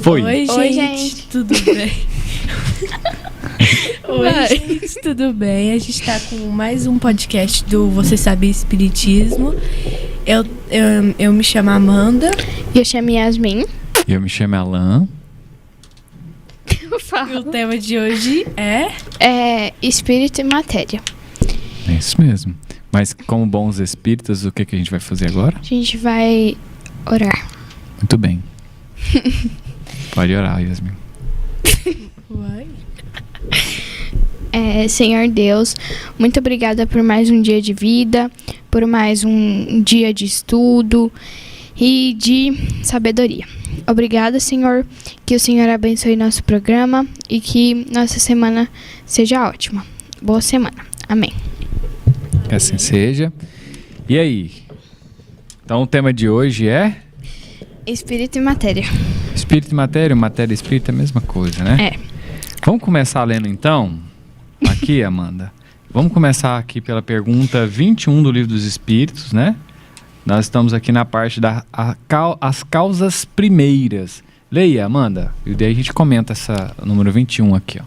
Foi. Oi, gente, tudo bem? Oi, gente, tudo bem? A gente tá com mais um podcast do Você Sabe Espiritismo. Eu me chamo Amanda. Eu chamo Yasmin. Eu me chamo Alan. E o tema de hoje é espírito e matéria. É isso mesmo. Mas como bons espíritas, o que a gente vai fazer agora? A gente vai orar. Muito bem. Pode orar, Yasmin. Vai. Senhor Deus, muito obrigada por mais um dia de vida, por mais um dia de estudo e de sabedoria. Obrigada, Senhor, que o Senhor abençoe nosso programa e que nossa semana seja ótima. Boa semana. Amém. Que assim seja. E aí? Então o tema de hoje é? Espírito e matéria. Espírito e matéria e espírito é a mesma coisa, né? Vamos começar lendo então? Aqui, Amanda. Vamos começar aqui pela pergunta 21 do Livro dos Espíritos, né? Nós estamos aqui na parte as causas primeiras. Leia, Amanda. E daí a gente comenta essa número 21 aqui, ó.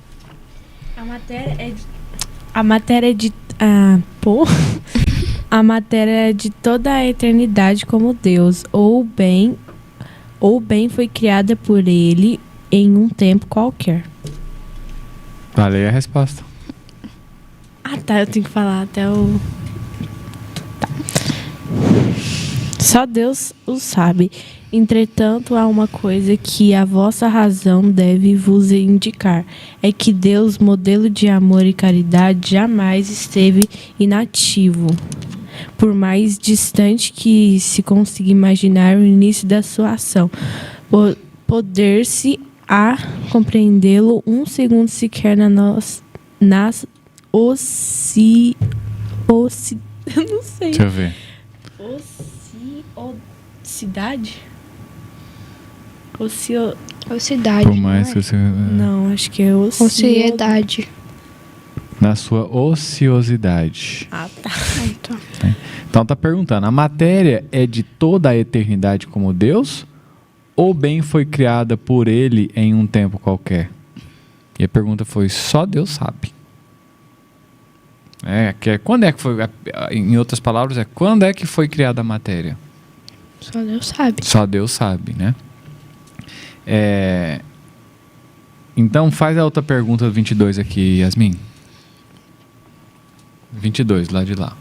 A matéria é de toda a eternidade como Deus, ou bem foi criada por ele em um tempo qualquer. Valeu a resposta. Eu tenho que falar até o... Tá. Só Deus o sabe. Entretanto, há uma coisa que a vossa razão deve vos indicar. É que Deus, modelo de amor e caridade, jamais esteve inativo. Por mais distante que se consiga imaginar o início da sua ação, poder-se a compreendê-lo um segundo sequer eu não sei. Deixa eu ver. Ociosidade? Ociosidade. Por mais que você... Não, acho que é Ociedade. Na sua ociosidade. Tá. Então tá perguntando, a matéria é de toda a eternidade como Deus? Ou bem foi criada por ele em um tempo qualquer? E a pergunta foi, só Deus sabe. Quando é que foi, em outras palavras, quando é que foi criada a matéria? Só Deus sabe. Só Deus sabe, né? Então faz a outra pergunta 22 aqui, Yasmin. 22, lá de lá.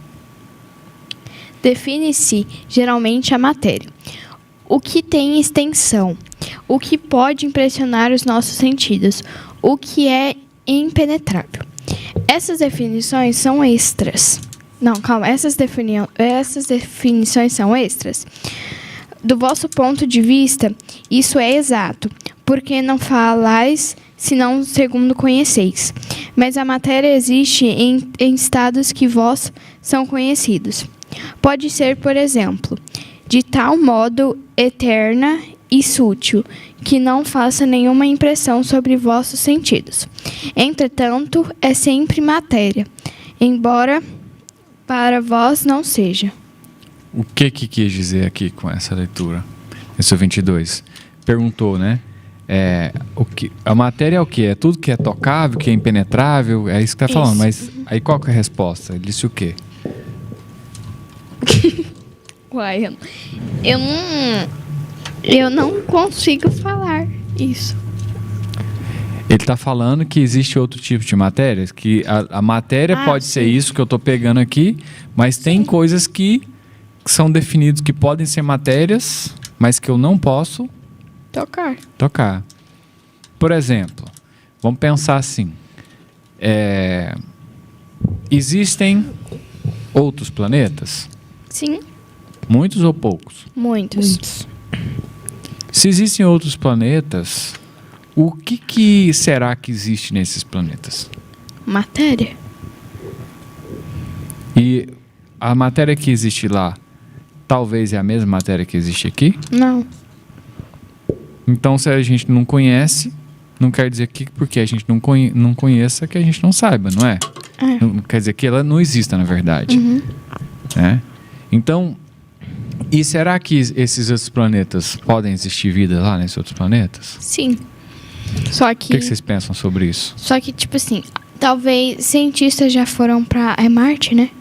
Define-se geralmente a matéria. O que tem extensão, o que pode impressionar os nossos sentidos, o que é impenetrável. Essas definições são extras. Essas definições são extras. Do vosso ponto de vista, isso é exato, porque não falais senão segundo conheceis. Mas a matéria existe em estados que vós são conhecidos. Pode ser, por exemplo, de tal modo eterna e sútil, que não faça nenhuma impressão sobre vossos sentidos. Entretanto, é sempre matéria, embora para vós não seja. O que quis dizer aqui com essa leitura? Esse 22. Perguntou, né? A matéria é o quê? É tudo que é tocável, que é impenetrável? É isso que está falando. Mas aí qual que é a resposta? Ele disse o quê? Uai, eu não consigo falar isso. Ele está falando que existe outro tipo de matéria, que a matéria pode ser isso que eu estou pegando aqui, mas tem coisas que são definidas que podem ser matérias, mas que eu não posso tocar. Por exemplo, vamos pensar assim, existem outros planetas? Sim. Muitos ou poucos? Muitos. Se existem outros planetas, o que será que existe nesses planetas? Matéria. E a matéria que existe lá, talvez é a mesma matéria que existe aqui? Não. Então, se a gente não conhece, não quer dizer que porque a gente não conheça que a gente não saiba, não é? Não quer dizer que ela não exista, na verdade. Uhum. Então, E será que esses outros planetas podem existir vida lá nesses outros planetas? Sim. Só que... O que vocês pensam sobre isso? Só que, tipo assim, talvez cientistas já foram pra... É Marte, né?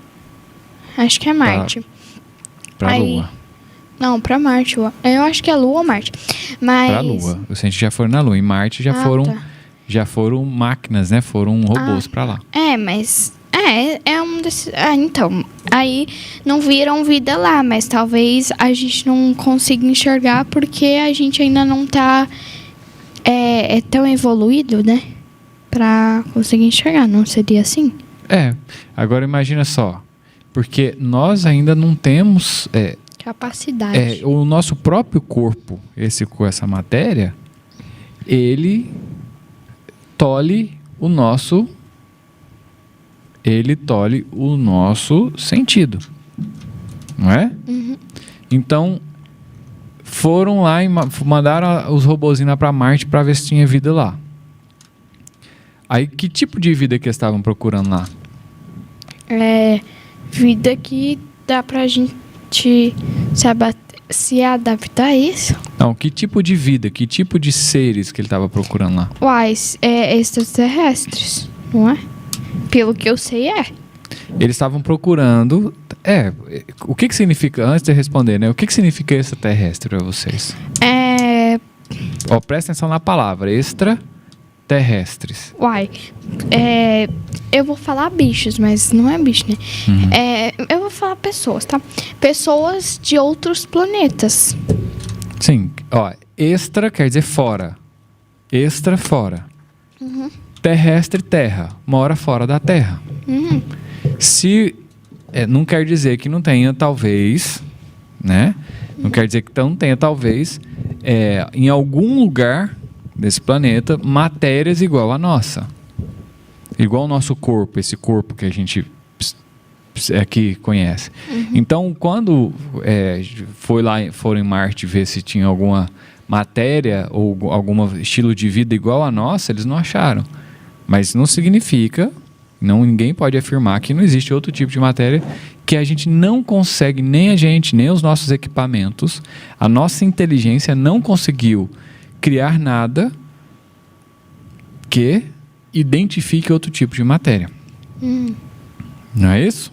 Acho que é Marte. Pra Lua. Não, pra Marte. Eu acho que é Lua ou Marte. Mas... Pra Lua. Os cientistas já foram na Lua. Em Marte já foram máquinas, né? Foram robôs pra lá. Mas... É um desses... então... Aí não viram vida lá, mas talvez a gente não consiga enxergar porque a gente ainda não tá tão evoluído, né? Pra conseguir enxergar, não seria assim? Agora imagina só. Porque nós ainda não temos... capacidade. O nosso próprio corpo, essa matéria, ele tolhe o nosso sentido, não é? Uhum. Então, foram lá e mandaram os robozinhos lá para Marte para ver se tinha vida lá. Aí, que tipo de vida que eles estavam procurando lá? Vida que dá pra gente se adaptar a isso. Não, que tipo de vida, que tipo de seres que ele estava procurando lá? Extraterrestres, não é? Pelo que eu sei, Eles estavam procurando... o que significa... Antes de responder, né? O que significa extraterrestre para vocês? Presta atenção na palavra. Extraterrestres. Eu vou falar bichos, mas não é bicho, né? Uhum. Eu vou falar pessoas, tá? Pessoas de outros planetas. Sim. Extra quer dizer fora. Extra, fora. Uhum. Terrestre, terra. Mora fora da terra. Uhum. Se... não quer dizer que não tenha, talvez... Né? Não quer dizer que não tenha, talvez... em algum lugar desse planeta, matérias igual a nossa. Igual o nosso corpo. Esse corpo que a gente... aqui conhece. Uhum. Então, quando foram em Marte ver se tinha alguma matéria ou algum estilo de vida igual a nossa, eles não acharam. Mas não significa, ninguém pode afirmar que não existe outro tipo de matéria que a gente não consegue, nem a gente, nem os nossos equipamentos, a nossa inteligência não conseguiu criar nada que identifique outro tipo de matéria. Não é isso?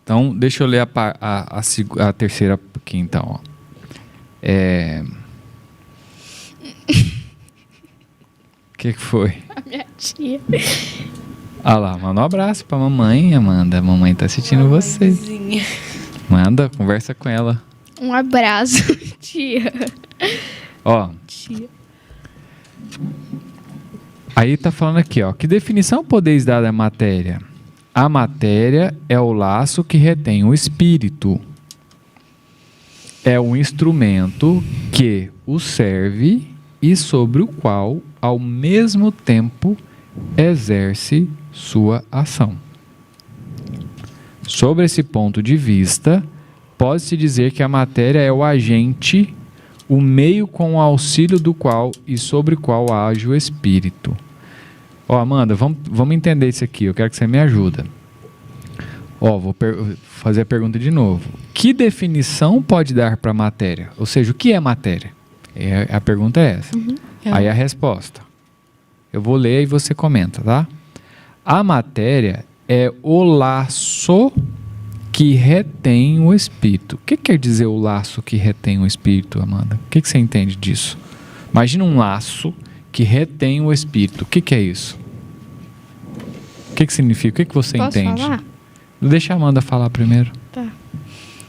Então, deixa eu ler a terceira aqui, então. O que foi? A minha tia. Ah lá, manda um abraço pra mamãe, Amanda. A mamãe tá assistindo você. Vizinha. Manda, conversa com ela. Um abraço, tia. Tia. Aí tá falando aqui, que definição podeis dar da matéria? A matéria é o laço que retém o espírito. É um instrumento que o serve e sobre o qual, ao mesmo tempo, exerce sua ação. Sobre esse ponto de vista, pode-se dizer que a matéria é o agente, o meio com o auxílio do qual e sobre o qual age o espírito. Amanda, vamos entender isso aqui. Eu quero que você me ajude. Vou fazer a pergunta de novo. Que definição pode dar para a matéria? Ou seja, o que é matéria? A pergunta é essa. Uhum. Aí a resposta. Eu vou ler e você comenta, tá? A matéria é o laço que retém o espírito. O que quer dizer o laço que retém o espírito, Amanda? O que você entende disso? Imagina um laço que retém o espírito. O que é isso? O que significa? O que você Posso entende? falar? Deixa a Amanda falar primeiro. Tá.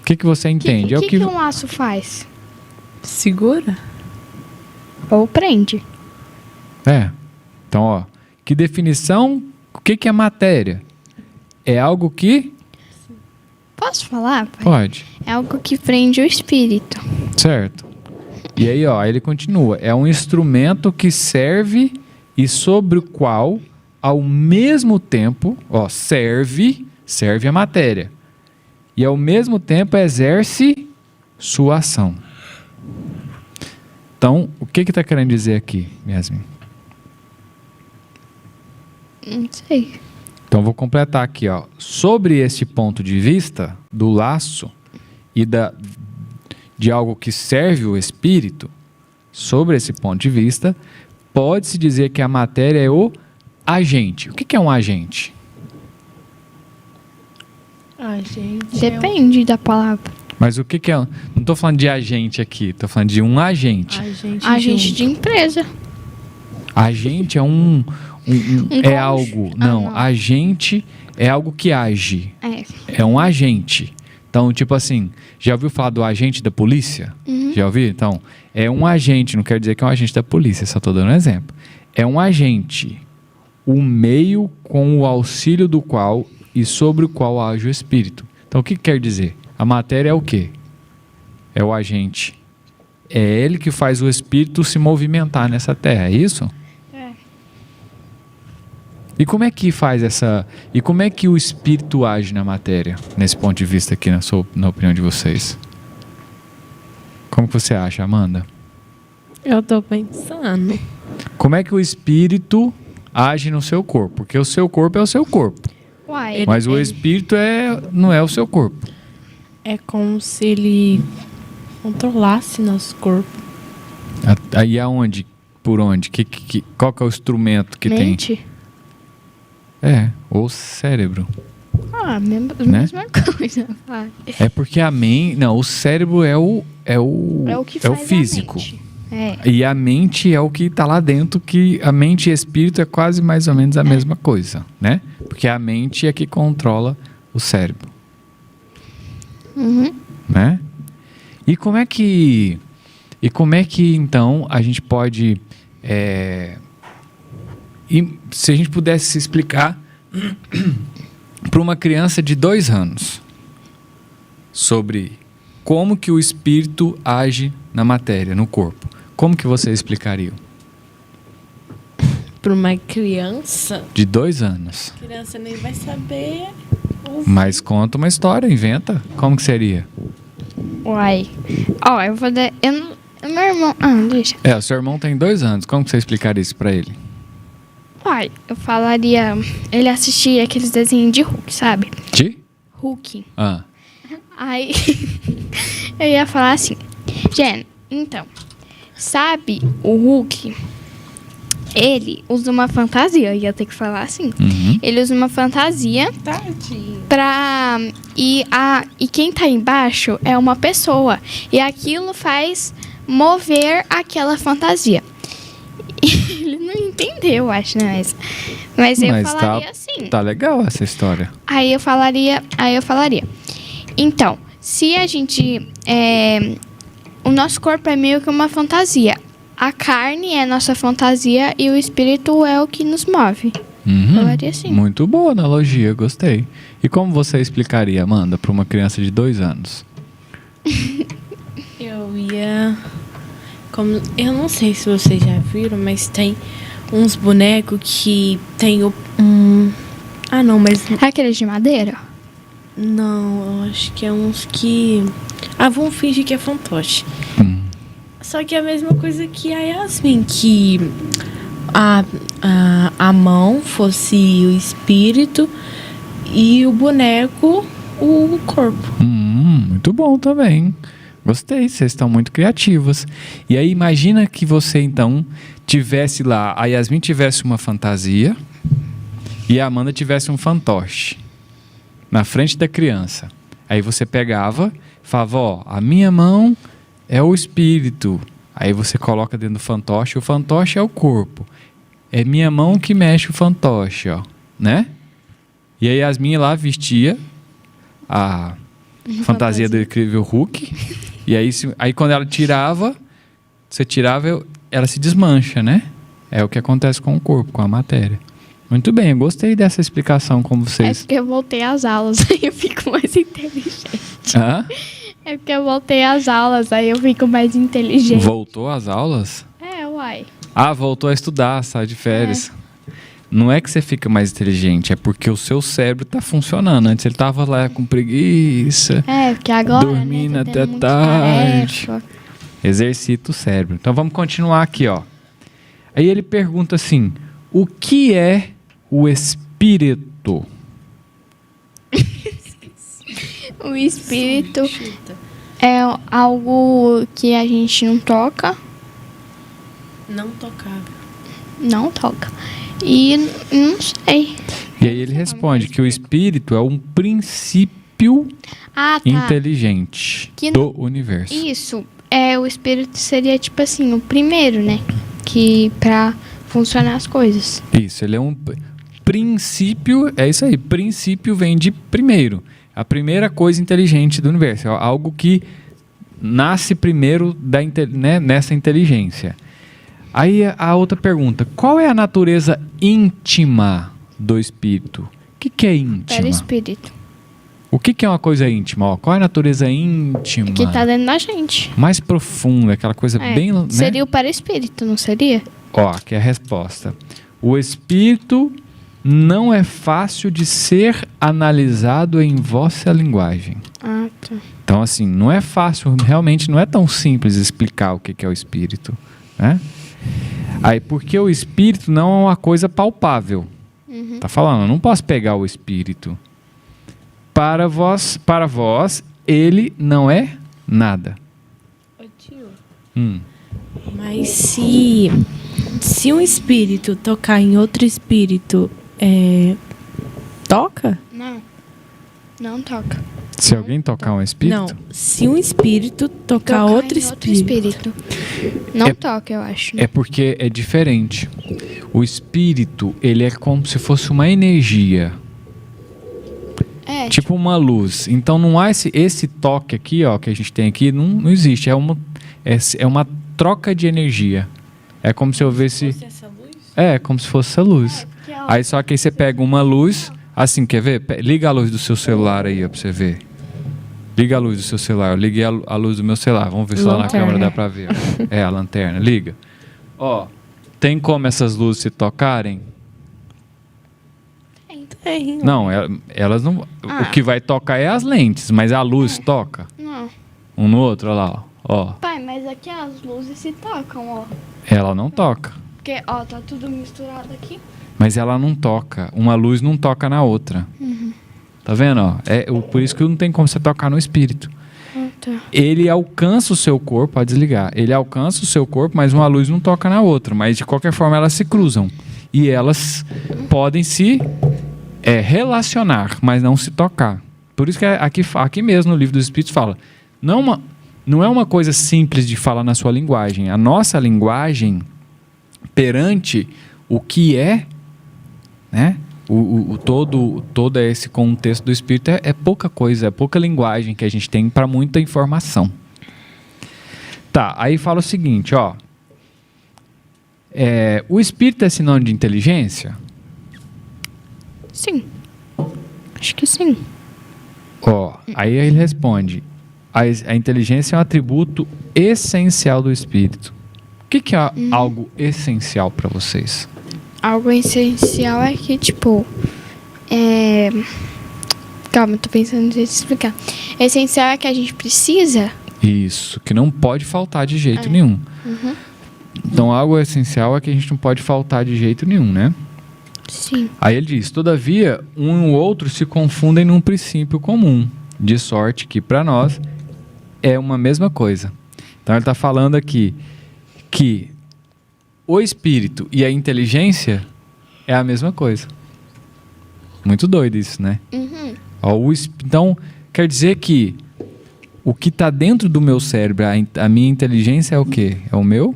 O que você entende? O que um laço faz? Segura? Ou prende. Então, que definição? O que é matéria? É algo que... Posso falar, pai? Pode. É algo que prende o espírito. Certo. E aí, ele continua. É um instrumento que serve e sobre o qual, ao mesmo tempo, serve a matéria. E ao mesmo tempo exerce sua ação. Então, o que está querendo dizer aqui, Yasmin? Não sei. Então, vou completar aqui. Sobre este ponto de vista do laço e de algo que serve o espírito, sobre esse ponto de vista, pode-se dizer que a matéria é o agente. O que é um agente? Depende da palavra. Mas o que é? Não estou falando de agente aqui, estou falando de um agente. Agente de empresa. Agente é é algo. Não, agente é algo que age. É um agente. Então, tipo assim, já ouviu falar do agente da polícia? Já ouviu? Então, é um agente, não quer dizer que é um agente da polícia, só estou dando um exemplo. É um agente, o meio com o auxílio do qual e sobre o qual age o espírito. Então, o que quer dizer? A matéria é o quê? É o agente. É ele que faz o espírito se movimentar nessa terra, é isso? E como é que faz essa... E como é que o espírito age na matéria, nesse ponto de vista aqui, na opinião de vocês? Como que você acha, Amanda? Eu tô pensando. Como é que o espírito age no seu corpo? Porque o seu corpo é o seu corpo. Mas o espírito não é o seu corpo. É como se ele controlasse nosso corpo. Aí aonde? Por onde? Qual que é o instrumento que Mente. tem? O cérebro. Mesma coisa. É porque a mente... Não, o cérebro é o que faz físico. A mente. E a mente é o que está lá dentro, que a mente e espírito é quase mais ou menos a mesma coisa, né? Porque a mente é que controla o cérebro. Né? E como é que então a gente pode se a gente pudesse explicar para uma criança de 2 anos sobre como que o espírito age na matéria, no corpo, como que você explicaria? Para uma criança? De 2 anos. A criança nem vai saber. Mas conta uma história, inventa. Como que seria? Eu vou dar... Meu irmão... deixa. O seu irmão tem 2 anos. Como que você explicaria isso pra ele? Eu falaria... Ele assistia aqueles desenhos de Hulk, sabe? De? Hulk. Aí... eu ia falar assim... Jen, então... Sabe o Hulk... Ele usa uma fantasia, eu ia ter que falar assim. Ele usa uma fantasia pra... E quem tá embaixo é uma pessoa. E aquilo faz mover aquela fantasia. Ele não entendeu, acho, né? Mas eu falaria assim. Tá legal essa história. Aí eu falaria. Então, se a gente... o nosso corpo é meio que uma fantasia. A carne é a nossa fantasia e o espírito é o que nos move. Falaria assim. Muito boa analogia, gostei. E como você explicaria, Amanda, para uma criança de 2 anos? Eu ia... Eu não sei se vocês já viram, mas tem uns bonecos que tem não, mas... Aqueles de madeira? Não, eu acho que é uns que... vamos fingir que é fantoche. Só que é a mesma coisa que a Yasmin, que a mão fosse o espírito e o boneco o corpo. Muito bom também. Gostei, vocês estão muito criativas. E aí imagina que você então tivesse lá, a Yasmin tivesse uma fantasia e a Amanda tivesse um fantoche na frente da criança. Aí você pegava e falava, a minha mão é o espírito. Aí você coloca dentro do fantoche. O fantoche é o corpo. É minha mão que mexe o fantoche, né? E aí Yasmin lá vestia a fantasia do incrível Hulk. E aí quando ela tirava, ela se desmancha, né? É o que acontece com o corpo, com a matéria. Muito bem, eu gostei dessa explicação como vocês... É porque eu voltei às aulas, aí eu fico mais inteligente. É porque eu voltei às aulas, aí eu fico mais inteligente. Voltou às aulas? Voltou a estudar, sai de férias. Não é que você fica mais inteligente, é porque o seu cérebro tá funcionando. Antes ele tava lá com preguiça. Porque agora, dormindo até tarde. Exercita o cérebro. Então vamos continuar aqui, ó. Aí ele pergunta assim, o que é o espírito? O espírito É algo que a gente não toca. Não tocável. Não toca. E não sei. E aí ele responde que o espírito é um princípio inteligente do universo. Isso. O espírito seria tipo assim, o primeiro, né? Que pra funcionar as coisas. Isso, ele é um princípio, é isso aí. Princípio vem de primeiro. A primeira coisa inteligente do universo. É algo que nasce primeiro nessa inteligência. Aí a outra pergunta, qual é a natureza íntima do espírito? O que é íntima? Perispírito. O que é uma coisa íntima? Ó, qual é a natureza íntima? Que tá dentro da gente. Mais profunda, aquela coisa bem... Né? Seria o perispírito, não seria? Ó, aqui é a resposta. O espírito não é fácil de ser analisado em vossa linguagem. Ah, tá. Então, assim, não é fácil, realmente não é tão simples explicar o que é o espírito, né? Aí, porque o espírito não é uma coisa palpável. Tá falando, eu não posso pegar o espírito. Para vós, ele não é nada. Ô tio, Mas se um espírito tocar em outro espírito, toca? Não toca. Se alguém tocar um espírito? Não, se um espírito tocar outro espírito. Não toca, eu acho. É porque é diferente. O espírito, ele é como se fosse uma energia. Tipo uma luz. Então não há esse toque aqui, ó, que a gente tem aqui, não existe. É uma troca de energia. É como se eu visse... Como se fosse essa luz? É, como se fosse essa luz. Aí só que aí você pega uma luz, assim, quer ver? Liga a luz do seu celular aí, ó, pra você ver. Liga a luz do seu celular. Eu liguei a luz do meu celular. Vamos ver se lá na câmera dá pra ver. A lanterna. Liga. Ó, tem como essas luzes se tocarem? Tem. Não, elas não... O que vai tocar é as lentes, mas a luz toca? Não. Um no outro, olha lá, ó. Pai, mas aqui as luzes se tocam, ó. Ela não toca. Porque, ó, tá tudo misturado aqui. Mas ela não toca. Uma luz não toca na outra. Tá vendo, ó? Por isso que não tem como você tocar no espírito. Tá. Ele alcança o seu corpo, pode desligar. Ele alcança o seu corpo, mas uma luz não toca na outra. Mas de qualquer forma elas se cruzam. E elas podem se relacionar, mas não se tocar. Por isso que aqui mesmo no Livro dos Espíritos fala, não é uma coisa simples de falar na sua linguagem. A nossa linguagem, perante o que é, né? Todo esse contexto do Espírito é pouca coisa, é pouca linguagem que a gente tem para muita informação. Tá, aí fala o seguinte, ó. O Espírito é sinônimo de inteligência? Sim. Acho que sim. Ó, aí ele responde, a inteligência é um atributo essencial do Espírito. O que é algo essencial para vocês? Algo essencial é que, tipo... Calma, eu tô pensando em te explicar. Essencial é que a gente precisa... Isso, que não pode faltar de jeito nenhum. Então, algo essencial é que a gente não pode faltar de jeito nenhum, né? Sim. Aí ele diz, todavia, um e o outro se confundem num princípio comum, de sorte que, para nós, é uma mesma coisa. Então, ele está falando aqui que o espírito e a inteligência é a mesma coisa. Muito doido isso, né? Então, quer dizer que o que está dentro do meu cérebro, a minha inteligência é o quê? É o meu?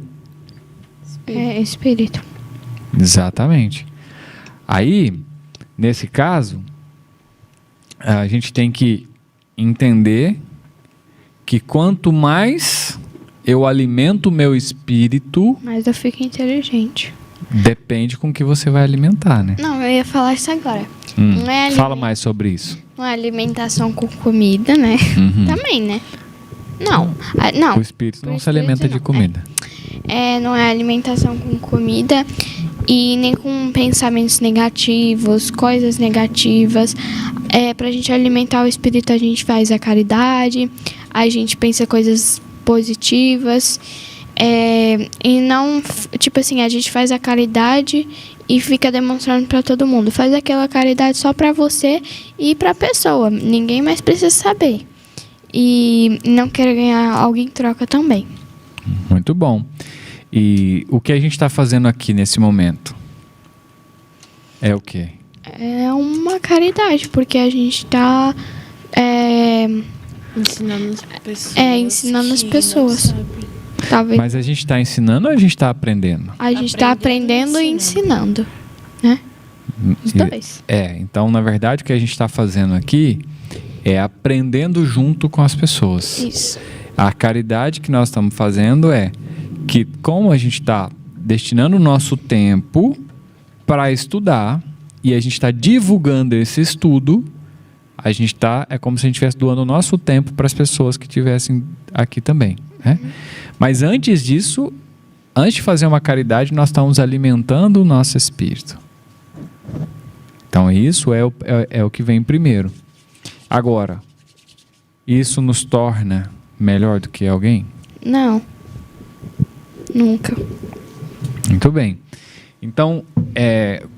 Espírito. Exatamente. Aí, nesse caso, a gente tem que entender que quanto mais eu alimento o meu espírito... Mas eu fico inteligente. Depende com o que você vai alimentar, né? Não, eu ia falar isso agora. Não é fala mais sobre isso. Não é alimentação com comida, né? Também, né? Não. O espírito não se alimenta de comida. Não é alimentação com comida e nem com pensamentos negativos, coisas negativas. Pra gente alimentar o espírito, a gente faz a caridade, a gente pensa coisas positivas. E não, tipo assim, a gente faz a caridade e fica demonstrando para todo mundo. Faz aquela caridade só para você e para a pessoa. Ninguém mais precisa saber. e não querer ganhar algo em troca também. Muito bom. E o que a gente está fazendo aqui nesse momento? É o quê? É uma caridade, porque a gente está Ensinando as pessoas. Ensinando as pessoas. Talvez. Mas a gente está ensinando ou a gente está aprendendo? A gente está aprendendo e ensinando, né? Os dois. Então, na verdade, o que a gente está fazendo aqui é aprendendo junto com as pessoas. Isso. A caridade que nós estamos fazendo é que, como a gente está destinando o nosso tempo para estudar e a gente está divulgando esse estudo, a gente é como se a gente estivesse doando o nosso tempo para as pessoas que estivessem aqui também, né? Mas antes disso, antes de fazer uma caridade, nós estamos alimentando o nosso espírito. Então isso é o que vem primeiro. Agora, isso nos torna melhor do que alguém? Não. Nunca. Muito bem. Então,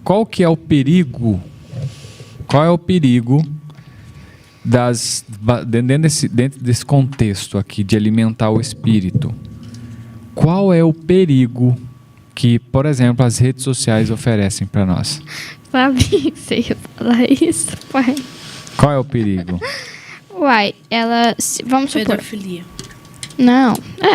qual que é o perigo? Qual é o perigo dentro desse contexto aqui de alimentar o espírito? Qual é o perigo que, por exemplo, as redes sociais oferecem para nós? Sabia que você ia falar isso, pai. Qual é o perigo? Uai, vamos supor. Pedofilia. Não,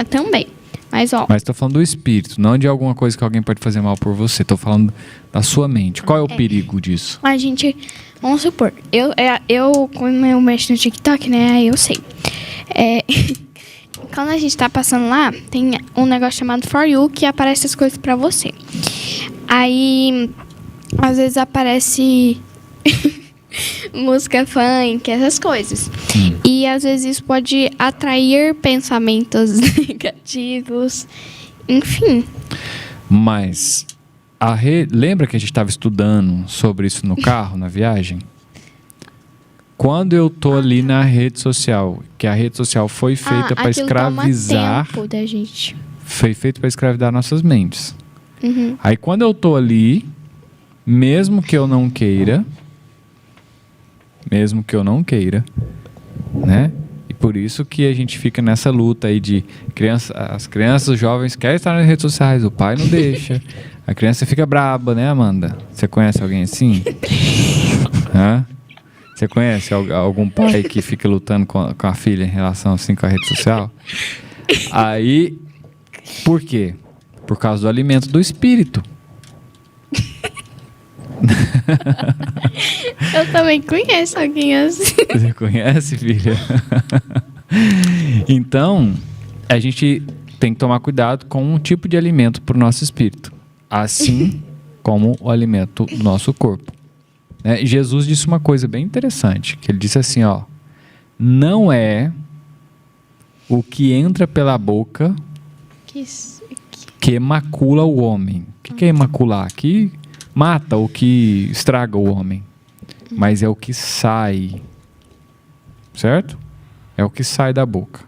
também. Mas estou falando do espírito, não de alguma coisa que alguém pode fazer mal por você. Estou falando da sua mente. Qual é o perigo disso? A gente, vamos supor, como eu mexo no TikTok, né, aí eu sei. Quando a gente tá passando lá, tem um negócio chamado For You, que aparece as coisas pra você. Aí, às vezes aparece música funk, essas coisas. E às vezes isso pode atrair pensamentos negativos, enfim. Mas lembra que a gente estava estudando sobre isso no carro, na viagem? Quando eu tô ali na rede social, que a rede social foi feita para escravizar, tempo da gente. Foi feito para escravizar nossas mentes. Uhum. Aí quando eu tô ali, mesmo que eu não queira, né? E por isso que a gente fica nessa luta aí de as crianças, os jovens querem estar nas redes sociais, o pai não deixa. A criança fica braba, né, Amanda? Você conhece alguém assim? Hã? Você conhece algum pai que fica lutando com a filha em relação assim com a rede social? Aí, por quê? Por causa do alimento do espírito. Eu também conheço alguém assim. Você conhece, filha? Então, a gente tem que tomar cuidado com um tipo de alimento para o nosso espírito, assim como o alimento do nosso corpo. Jesus disse uma coisa bem interessante, que ele disse assim, não é o que entra pela boca que macula o homem. O que é macular? Que mata ou que estraga o homem. Mas é o que sai. Certo? É o que sai da boca.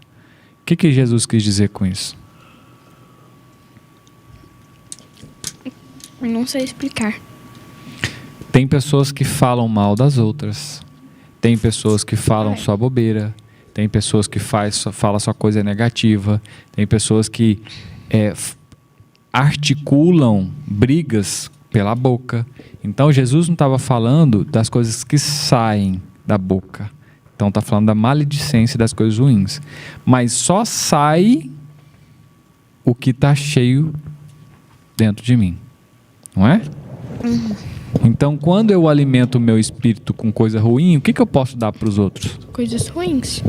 O que Jesus quis dizer com isso? Não sei explicar. Tem pessoas que falam mal das outras. Tem pessoas que falam só bobeira. Tem pessoas que falam só coisa negativa. Tem pessoas que articulam brigas pela boca. Então Jesus não estava falando das coisas que saem da boca. Então está falando da maledicência das coisas ruins. Mas só sai o que está cheio dentro de mim. Não é? Então, quando eu alimento o meu espírito com coisa ruim, o que eu posso dar para os outros? Coisas ruins.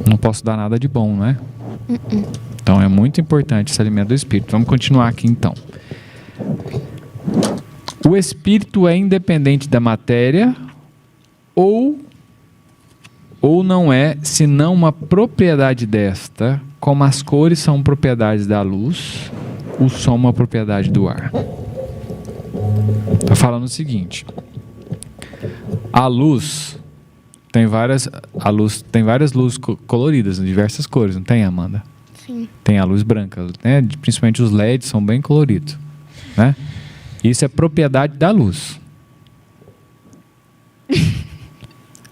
Não posso dar nada de bom, não é? Então, é muito importante esse alimento do espírito. Vamos continuar aqui, então. O espírito é independente da matéria ou não é, senão uma propriedade desta, como as cores são propriedades da luz, o som é uma propriedade do ar. Está falando o seguinte: a luz tem várias luzes coloridas, de diversas cores, não tem, Amanda? Sim. Tem a luz branca, né? Principalmente os LEDs são bem coloridos, né? Isso é propriedade da luz.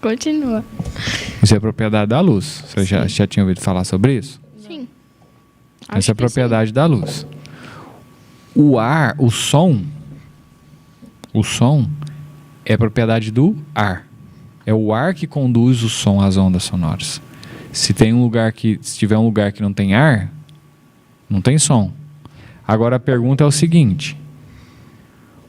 Continua. Isso é propriedade da luz. Você já tinha ouvido falar sobre isso? Sim. Essa é a propriedade da luz. O ar, o som é propriedade do ar. É o ar que conduz o som às ondas sonoras. Se tiver um lugar que não tem ar, não tem som. Agora a pergunta é o seguinte: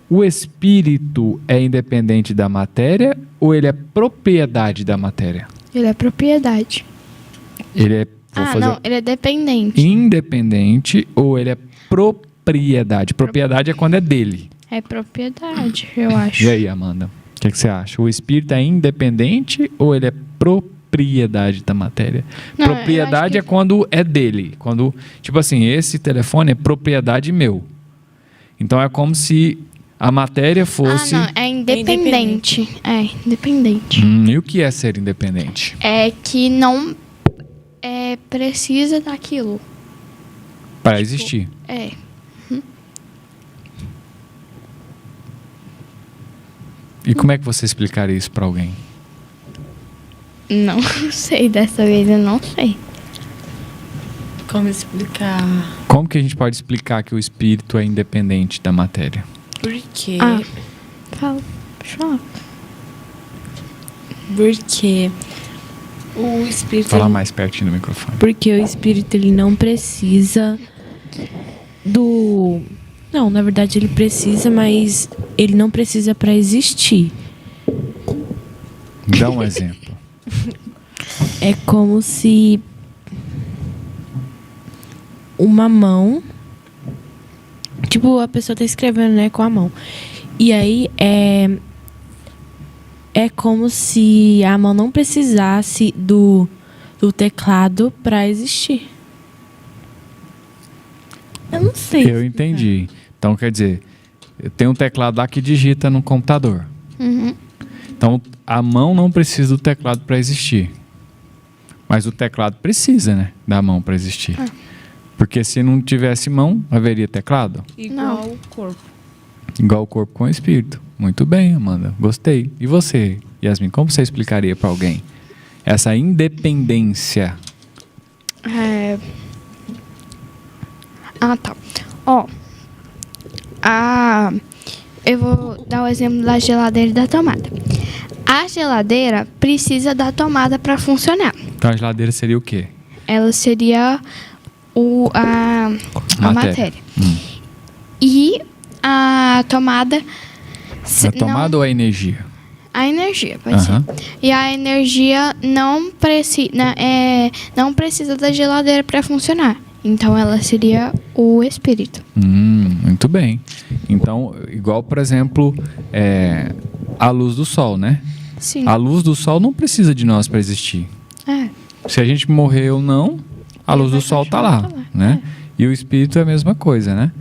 o espírito é independente da matéria ou ele é propriedade da matéria? Ele é propriedade. Ele é ele é dependente. Independente ou ele é propriedade? Propriedade é quando é dele. É propriedade, eu acho. E aí, Amanda? O que você acha? O espírito é independente ou ele é propriedade da matéria? Não, propriedade é quando é dele. Quando, tipo assim, esse telefone é propriedade meu. Então é como se a matéria fosse... é independente. É independente. E o que é ser independente? É que não precisa daquilo. Para existir. É. E como é que você explicaria isso para alguém? Não sei, dessa vez eu não sei. Como explicar? Como que a gente pode explicar que o espírito é independente da matéria? Por quê? Fala. Deixa eu falar. Porque o espírito... Fala mais pertinho do microfone. Porque o espírito, ele não precisa do... Não, na verdade ele precisa, mas ele não precisa para existir. Dá um exemplo. É como se uma mão... Tipo, a pessoa tá escrevendo, né, com a mão. E aí é como se a mão não precisasse do teclado para existir. Eu não sei. Eu entendi. Então, quer dizer, eu tenho um teclado lá que digita no computador. Uhum. Então, a mão não precisa do teclado para existir. Mas o teclado precisa, né, da mão para existir. Porque se não tivesse mão, haveria teclado? Igual o corpo. Igual o corpo com o espírito. Muito bem, Amanda. Gostei. E você, Yasmin, como você explicaria para alguém essa independência? Tá. Eu vou dar o exemplo da geladeira e da tomada. A geladeira precisa da tomada para funcionar. Então a geladeira seria o quê? Ela seria a matéria. E a tomada... A tomada ou a energia? A energia, pode ser. E a energia não precisa da geladeira para funcionar. Então, ela seria o espírito. Muito bem. Então, igual, por exemplo, a luz do sol, né? Sim. A luz do sol não precisa de nós para existir. Se a gente morrer ou não, a luz do sol está lá, né? E o espírito é a mesma coisa, né?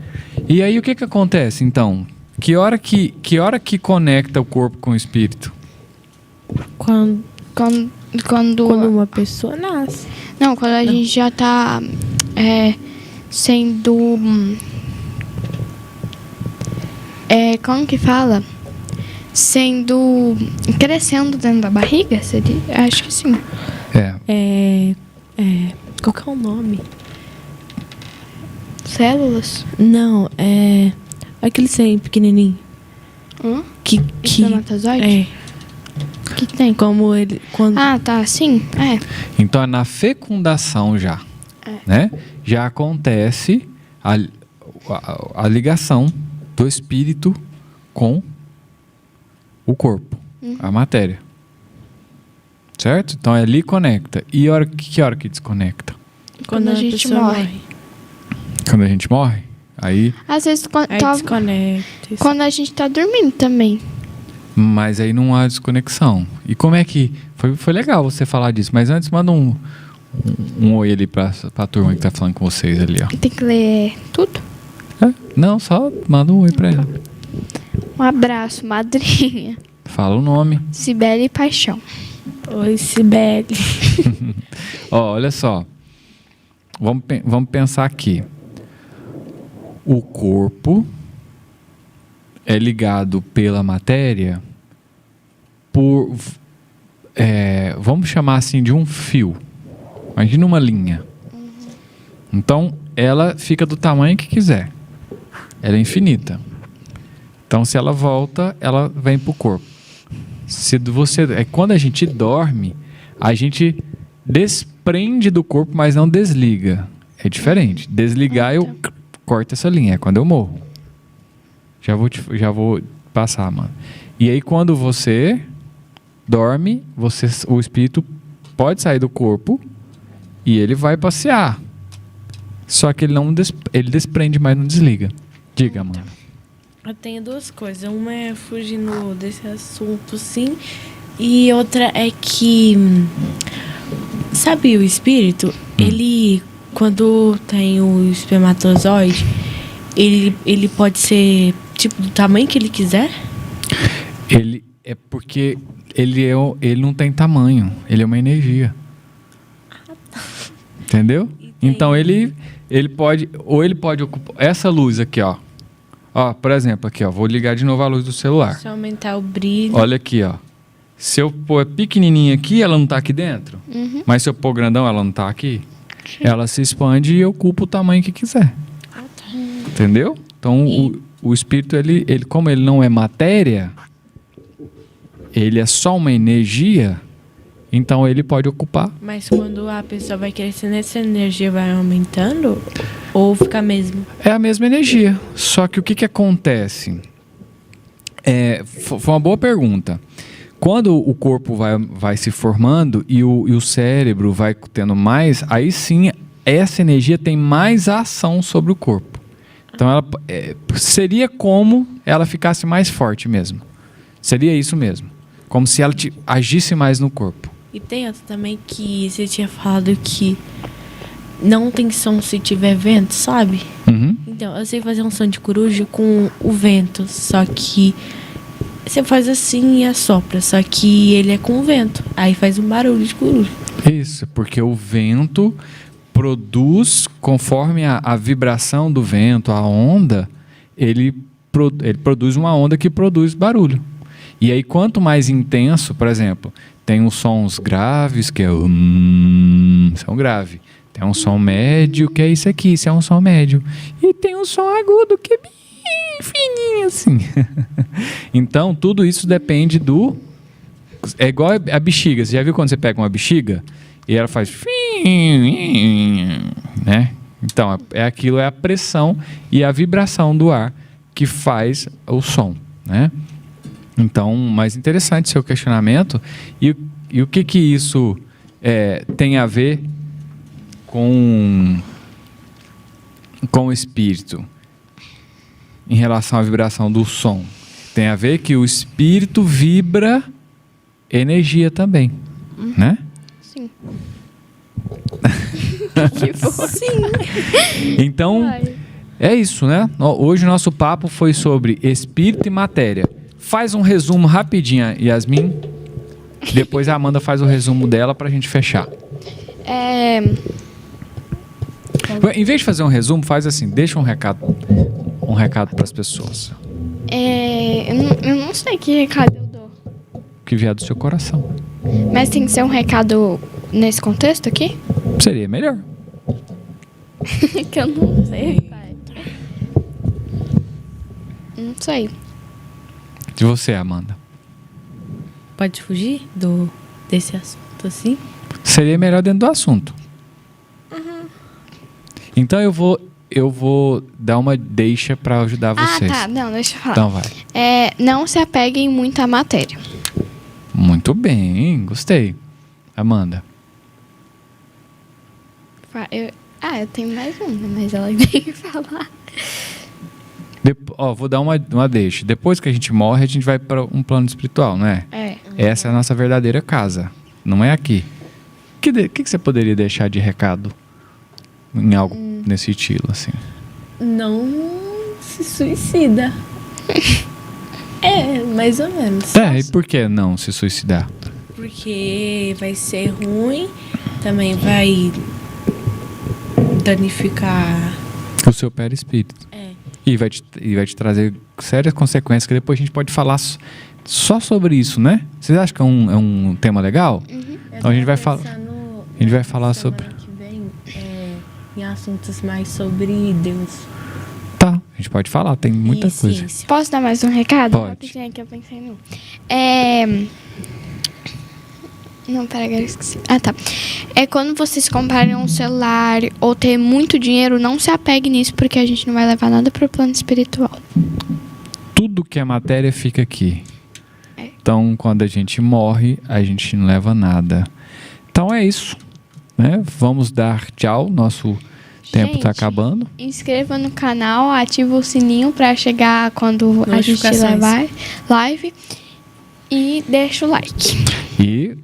E aí, o que acontece, então? Que hora que conecta o corpo com o espírito? Quando uma pessoa nasce. Não, quando a gente já está sendo... como que fala? Crescendo dentro da barriga? Seria? Acho que sim. Qual que é o nome? Células? Não, aquele sem pequenininho. Espermatozoide? Que tem? Como ele... Quando... Tá, sim. Então é na fecundação já, né? Já acontece a ligação do espírito com o corpo, a matéria. Certo? Então ali conecta. E que hora que desconecta? Quando a gente morre. Quando a gente morre? Aí... Às vezes desconecta. Quando a gente tá dormindo também. Mas aí não há desconexão. E como é que... Foi legal você falar disso, mas antes manda um oi ali pra turma que tá falando com vocês ali, ó. Tem que ler tudo? Não, só manda um oi pra ela. Um abraço, madrinha. Fala o nome. Cibele Paixão. Oi, Cibele. Olha só. Vamos pensar aqui. O corpo é ligado pela matéria vamos chamar assim de um fio. Imagina uma linha. Então, ela fica do tamanho que quiser. Ela é infinita. Então, se ela volta, ela vem pro corpo. Quando a gente dorme, a gente desprende do corpo, mas não desliga. É diferente. Desligar, eu corto essa linha. É quando eu morro. Já vou passar, mano. E aí, quando você dorme, o espírito pode sair do corpo e ele vai passear. Só que ele desprende, mas não desliga. Diga, mano. Eu tenho duas coisas. Uma é fugindo desse assunto, sim. E outra é que... Sabe o espírito? Ele, quando tem o espermatozoide, ele pode ser, tipo, do tamanho que ele quiser? Ele é porque ele não tem tamanho. Ele é uma energia. Entendeu? Então ele pode ocupar essa luz aqui, ó. Ó, por exemplo, aqui, ó, vou ligar de novo a luz do celular. Se aumentar o brilho. Olha aqui, ó. Se eu pôr pequenininha aqui, ela não tá aqui dentro. Mas se eu pôr grandão, ela não tá aqui. Ela se expande e ocupa o tamanho que quiser. Entendeu? Então o espírito, ele como ele não é matéria, ele é só uma energia. Então ele pode ocupar. Mas quando a pessoa vai crescendo, essa energia vai aumentando? Ou fica mesmo? É a mesma energia. Só que o que acontece? Foi uma boa pergunta. Quando o corpo vai se formando e o cérebro vai tendo mais, aí sim essa energia tem mais ação sobre o corpo. Então seria como ela ficasse mais forte mesmo. Seria isso mesmo. Como se ela agisse mais no corpo. E tem outra também que você tinha falado que não tem som se tiver vento, sabe? Então, eu sei fazer um som de coruja com o vento, só que você faz assim e assopra, só que ele é com o vento, aí faz um barulho de coruja. Isso, porque o vento produz, conforme a vibração do vento, a onda, ele produz uma onda que produz barulho. E aí, quanto mais intenso, por exemplo, tem os sons graves, que é som grave. Tem um som médio, que é isso aqui, isso é um som médio. E tem um som agudo, que é bem fininho, assim. Então, tudo isso depende do... É igual a bexiga. Você já viu quando você pega uma bexiga e ela faz... né? Então, aquilo é a pressão e a vibração do ar que faz o som, né? Então, mais interessante seu questionamento. E o que isso tem a ver com o espírito em relação à vibração do som? Tem a ver que o espírito vibra energia também, né? Sim. Sim. Então, é isso, né? Hoje o nosso papo foi sobre espírito e matéria. Faz um resumo rapidinho, Yasmin. Depois a Amanda faz o resumo dela pra gente fechar. Em vez de fazer um resumo, faz assim, deixa um recado pras pessoas. Eu não sei que recado eu dou. O que vier do seu coração. Mas tem que ser um recado nesse contexto aqui? Seria melhor. Que eu não sei, pai. Não sei. De você, Amanda. Pode fugir desse assunto assim? Seria melhor dentro do assunto. Então eu vou dar uma deixa para ajudar vocês. Ah, tá. Não, deixa eu falar. Então vai. Não se apeguem muito à matéria. Muito bem, gostei. Amanda. Eu tenho mais uma, mas ela tem que falar. Vou dar uma deixa. Depois que a gente morre, a gente vai para um plano espiritual, não é? Essa é a nossa verdadeira casa. Não é aqui. O que você poderia deixar de recado em algo nesse estilo, assim? Não se suicida. Mais ou menos. E por que não se suicidar? Porque vai ser ruim, também vai danificar o seu perispírito. E vai te trazer sérias consequências, que depois a gente pode falar só sobre isso, né? Vocês acham que é um tema legal? Então a gente vai falar sobre... que vem, em assuntos mais sobre Deus. Tá, a gente pode falar, tem muita coisa. Posso dar mais um recado? Pode. Rapidinho que eu pensei no... Não, pera, agora eu esqueci. Ah, tá. Quando vocês comprarem um celular ou ter muito dinheiro, não se apegue nisso, porque a gente não vai levar nada pro plano espiritual. Tudo que é matéria fica aqui. Então, quando a gente morre, a gente não leva nada. Então é isso, né? Vamos dar tchau, nosso tempo está acabando. Inscreva no canal, ativa o sininho para chegar quando a gente levar live e deixa o like. E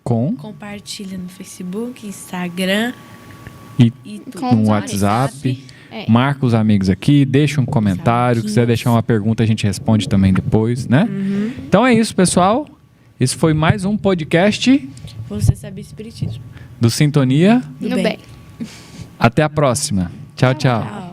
compartilha no Facebook, Instagram e no WhatsApp. Marca os amigos aqui, deixa um comentário. Se quiser deixar uma pergunta, a gente responde também depois, né? Então é isso, pessoal. Esse foi mais um podcast. Você sabe espiritismo. Do Sintonia do Bem. Até a próxima. Tchau, tchau.